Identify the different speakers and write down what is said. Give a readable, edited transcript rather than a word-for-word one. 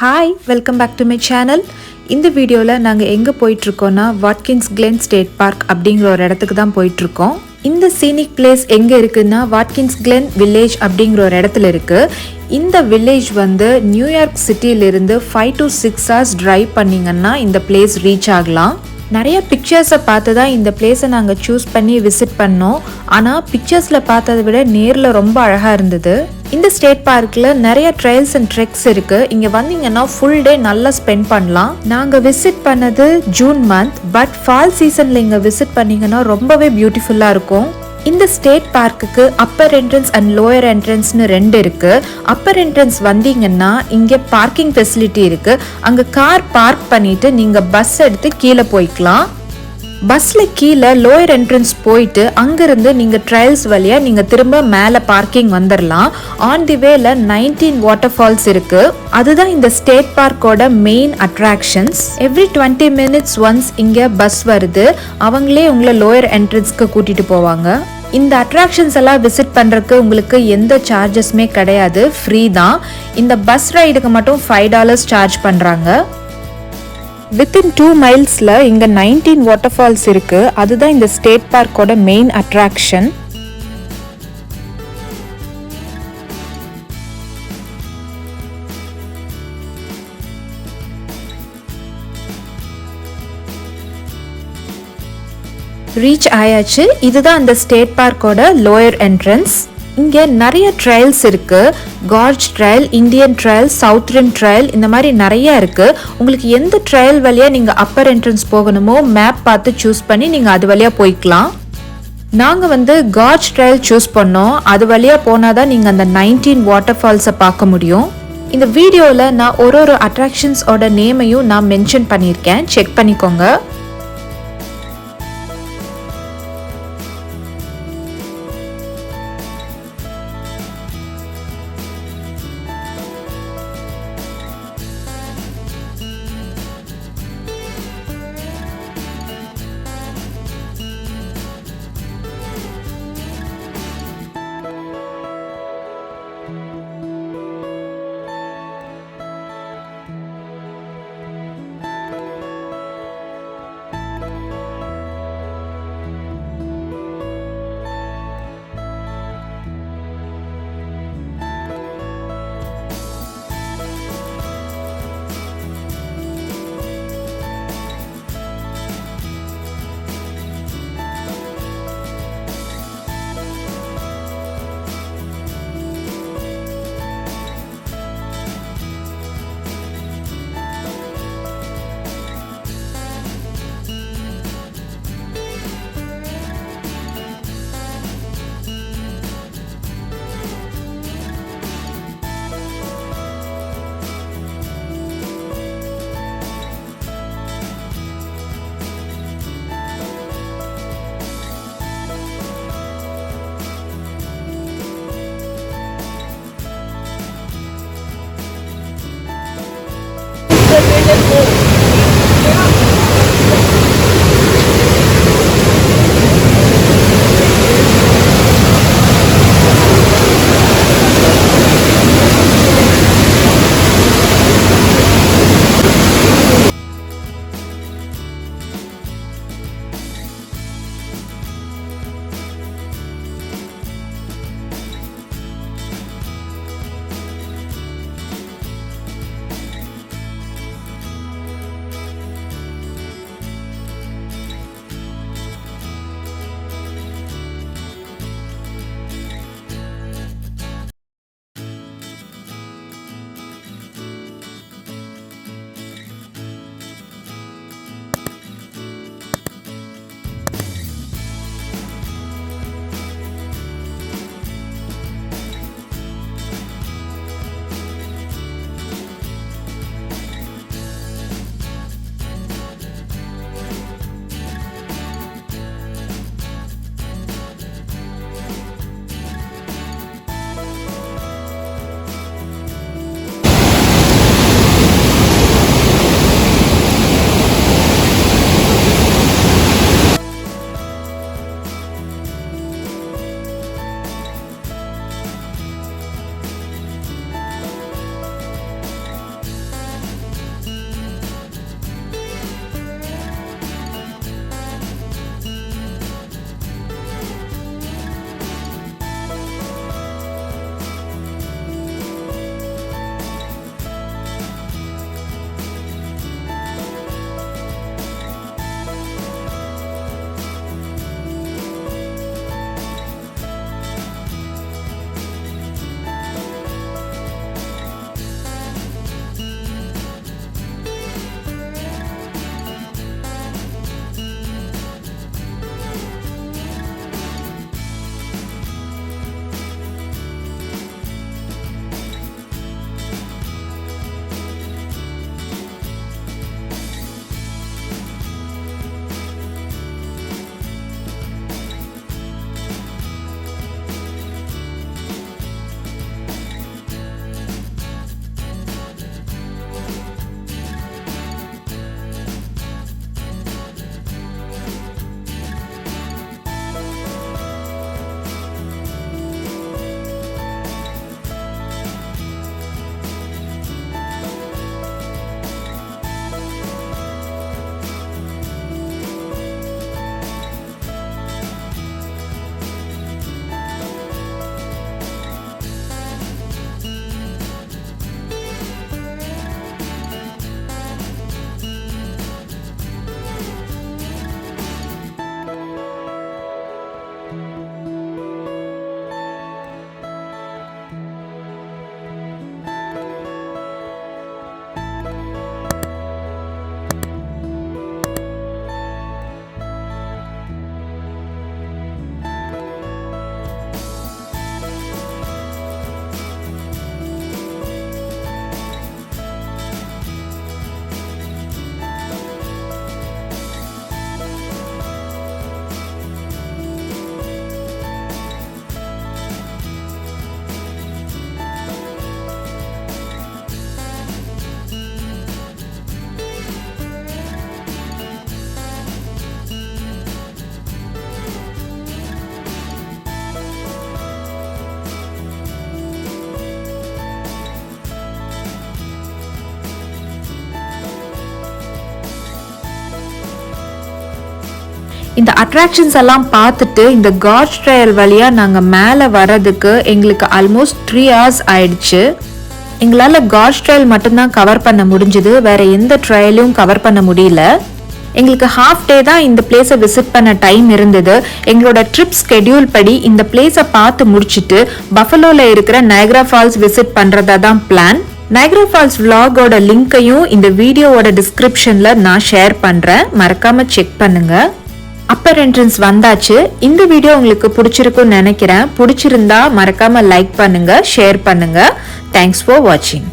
Speaker 1: Hi, welcome back to my channel. இந்த வீடியோவில் நாங்கள் எங்கே போயிட்டுருக்கோன்னா வாட்கின்ஸ் கிளென் ஸ்டேட் பார்க் அப்படிங்கிற ஒரு இடத்துக்கு தான் போயிட்டுருக்கோம். இந்த சீனிக் பிளேஸ் எங்கே இருக்குன்னா வாட்கின்ஸ் கிளென் வில்லேஜ் அப்படிங்கிற ஒரு இடத்துல இருக்குது. இந்த வில்லேஜ் வந்து நியூயார்க் சிட்டியிலிருந்து 5 to 6 hours ட்ரைவ் பண்ணிங்கன்னா இந்த பிளேஸ் ரீச் ஆகலாம். நிறைய பிக்சர்ஸை பார்த்து தான் இந்த பிளேஸை நாங்கள் சூஸ் பண்ணி விசிட் பண்ணோம். ஆனால் பிக்சர்ஸில் பார்த்ததை விட நேரில் ரொம்ப அழகாக இருந்தது. இந்த ஸ்டேட் பார்க்கில் நிறைய ட்ரைல்ஸ் அண்ட் ட்ரெக்ஸ் இருக்குது. இங்கே வந்தீங்கன்னா ஃபுல் டே நல்லா ஸ்பெண்ட் பண்ணலாம். நாங்கள் விசிட் பண்ணது ஜூன் மந்த், பட் ஃபால் சீசனில் இங்கே விசிட் பண்ணிங்கன்னா ரொம்பவே பியூட்டிஃபுல்லாக இருக்கும். இந்த ஸ்டேட் பார்க்குக்கு அப்பர் என்ட்ரன்ஸ் அண்ட் லோயர் என்ட்ரன்ஸ்னு 2 இருக்கு. அப்பர் என்ட்ரன்ஸ் வந்தீங்கன்னா இங்கே பார்க்கிங் ஃபெசிலிட்டி இருக்கு. அங்கே கார் பார்க் பண்ணிட்டு நீங்க பஸ் எடுத்து கீழே போய்க்கலாம். பஸ்ல கீழே லோயர் என்ட்ரன்ஸ் போயிட்டு அங்கிருந்து நீங்க ட்ரைல்ஸ் வழியா நீங்க திரும்ப மேலே பார்க்கிங் வந்துடலாம். ஆன் தி வேல 19 வாட்டர்ஃபால்ஸ் இருக்கு. அதுதான் இந்த ஸ்டேட் பார்க்கோட main attractions. Every 20 minutes once இங்க பஸ் வருது. அவங்களே உங்களை லோயர் என்ட்ரன்ஸ்க்கு கூட்டிட்டு போவாங்க. இந்த அட்ராக்ஷன்ஸ் எல்லாம் விசிட் பண்ணுறதுக்கு உங்களுக்கு எந்த சார்ஜஸுமே கிடையாது, ஃப்ரீ தான். இந்த பஸ் ரைடுக்கு மட்டும் $5 சார்ஜ் பண்ணுறாங்க. வித்தின் 2 miles இங்கே 19 வாட்டர்ஃபால்ஸ் இருக்குது. அதுதான் இந்த ஸ்டேட் பார்க்கோட மெயின் அட்ராக்ஷன். ரீச் ஆயாச்சு. இதுதான் அந்த ஸ்டேட் பார்க்கோட லோயர் என்ட்ரன்ஸ். இங்கே நிறைய ட்ரைல்ஸ் இருக்கு. கார்ஜ் ட்ரைல், இந்தியன் ட்ரைல், சவுத்ரன் ட்ரைல், இந்த மாதிரி நிறைய இருக்கு. உங்களுக்கு எந்த ட்ரைல் வழியா நீங்க அப்பர் என்ட்ரன்ஸ் போகணுமோ மேப் பார்த்து சூஸ் பண்ணி நீங்க அது வழியா போய்க்கலாம். நாங்கள் வந்து கார்ஜ் ட்ரைல் சூஸ் பண்ணோம். அது வழியா போனாதான் நீங்க அந்த 19 வாட்டர்ஃபால்ஸை பார்க்க முடியும். இந்த வீடியோவில் நான் ஒரு அட்ராக்ஷன்ஸோட நேமையும் நான் மென்ஷன் பண்ணியிருக்கேன், செக் பண்ணிக்கோங்க. இந்த அட்ராக்ஷன்ஸ் எல்லாம் பார்த்துட்டு இந்த கார்ஜ் ட்ரையல் வழியாக நாங்கள் மேலே வர்றதுக்கு எங்களுக்கு ஆல்மோஸ்ட் 3 hours ஆயிடுச்சு. எங்களால் கார்ஜ் ட்ரையல் மட்டும்தான் கவர் பண்ண முடிஞ்சுது, வேற எந்த ட்ரையலும் கவர் பண்ண முடியல. எங்களுக்கு ஹாஃப் டே தான் இந்த பிளேஸை விசிட் பண்ண டைம் இருந்தது. எங்களோட ட்ரிப் ஸ்கெடியூல் படி இந்த பிளேஸை பார்த்து முடிச்சுட்டு பஃபலோல இருக்கிற நயகரா ஃபால்ஸ் விசிட் பண்ணுறதா தான் பிளான். நயகரா ஃபால்ஸ் vlogோட லிங்கையும் இந்த வீடியோவோட டிஸ்கிரிப்ஷன்ல நான் ஷேர் பண்றேன், மறக்காம செக் பண்ணுங்க. அப்பர் என்ட்ரன்ஸ் வந்தாச்சு. இந்த வீடியோ உங்களுக்கு பிடிச்சிருக்கும்னு நினைக்கிறேன். பிடிச்சிருந்தா மறக்காம லைக் பண்ணுங்க, ஷேர் பண்ணுங்க. தேங்க்ஸ் ஃபார் வாட்சிங்.